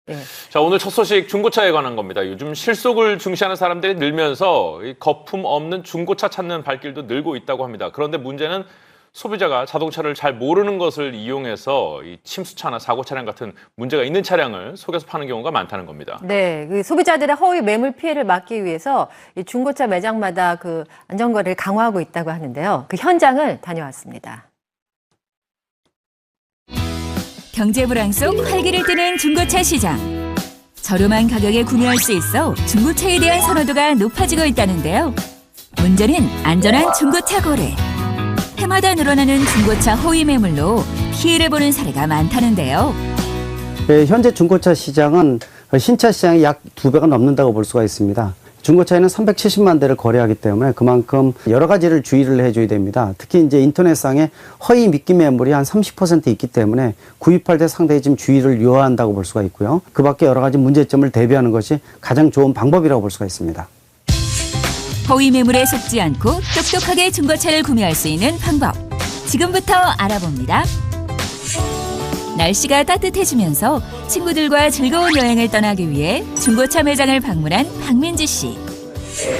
네. 자, 오늘 첫 소식 중고차에 관한 겁니다. 요즘 실속을 중시하는 사람들이 늘면서 이 거품 없는 중고차 찾는 발길도 늘고 있다고 합니다. 그런데 문제는 소비자가 자동차를 잘 모르는 것을 이용해서 이 침수차나 사고 차량 같은 문제가 있는 차량을 속여서 파는 경우가 많다는 겁니다. 네, 그 소비자들의 허위 매물 피해를 막기 위해서 이 중고차 매장마다 그 안전거리를 강화하고 있다고 하는데요. 그 현장을 다녀왔습니다. 경제 불황 속 활기를 띠는 중고차 시장. 저렴한 가격에 구매할 수 있어 중고차에 대한 선호도가 높아지고 있다는데요. 문제는 안전한 중고차 거래. 해마다 늘어나는 중고차 허위 매물로 피해를 보는 사례가 많다는데요. 현재 중고차 시장은 신차 시장이 약 2배가 넘는다고 볼 수가 있습니다. 중고차에는 370만 대를 거래하기 때문에 그만큼 여러 가지를 주의를 해줘야 됩니다. 특히 이제 인터넷상에 허위 미끼 매물이 한 30% 있기 때문에 구입할 때 상당히 좀 주의를 요한다고 볼 수가 있고요. 그 밖에 여러 가지 문제점을 대비하는 것이 가장 좋은 방법이라고 볼 수가 있습니다. 허위 매물에 속지 않고 똑똑하게 중고차를 구매할 수 있는 방법. 지금부터 알아봅니다. 날씨가 따뜻해지면서 친구들과 즐거운 여행을 떠나기 위해 중고차 매장을 방문한 박민지 씨.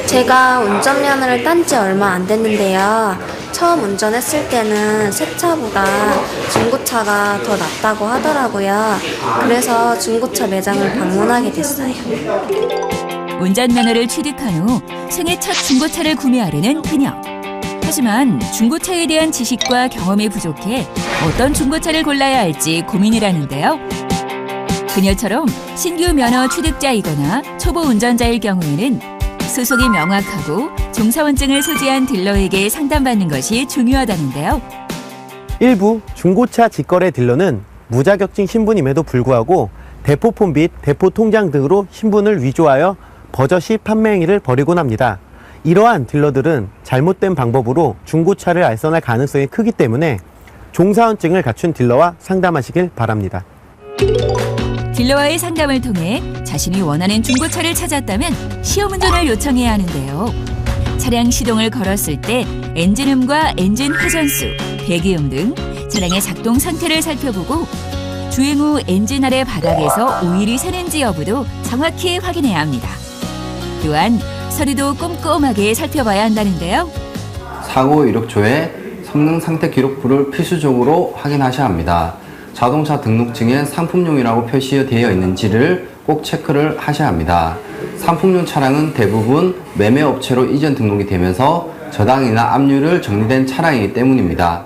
제가 운전면허를 딴 지 얼마 안 됐는데요. 처음 운전했을 때는 새 차보다 중고차가 더 낫다고 하더라고요. 그래서 중고차 매장을 방문하게 됐어요. 운전면허를 취득한 후 생애 첫 중고차를 구매하려는 그녀. 하지만 중고차에 대한 지식과 경험이 부족해 어떤 중고차를 골라야 할지 고민이라는데요. 그녀처럼 신규 면허 취득자이거나 초보 운전자일 경우에는 소속이 명확하고 종사원증을 소지한 딜러에게 상담받는 것이 중요하다는데요. 일부 중고차 직거래 딜러는 무자격증 신분임에도 불구하고 대포폰 및 대포 통장 등으로 신분을 위조하여 버젓이 판매 행위를 벌이곤 합니다. 이러한 딜러들은 잘못된 방법으로 중고차를 알선할 가능성이 크기 때문에 종사원증을 갖춘 딜러와 상담하시길 바랍니다. 딜러와의 상담을 통해 자신이 원하는 중고차를 찾았다면 시험운전을 요청해야 하는데요. 차량 시동을 걸었을 때 엔진음과 엔진 회전수, 배기음 등 차량의 작동 상태를 살펴보고 주행 후 엔진 아래 바닥에서 오일이 새는지 여부도 정확히 확인해야 합니다. 또한 서류도 꼼꼼하게 살펴봐야 한다는데요. 사고 이력표에 성능 상태 기록부를 필수적으로 확인하셔야 합니다. 자동차 등록증에 상품용이라고 표시되어 있는지를 꼭 체크를 하셔야 합니다. 상품용 차량은 대부분 매매업체로 이전 등록이 되면서 저당이나 압류를 정리된 차량이기 때문입니다.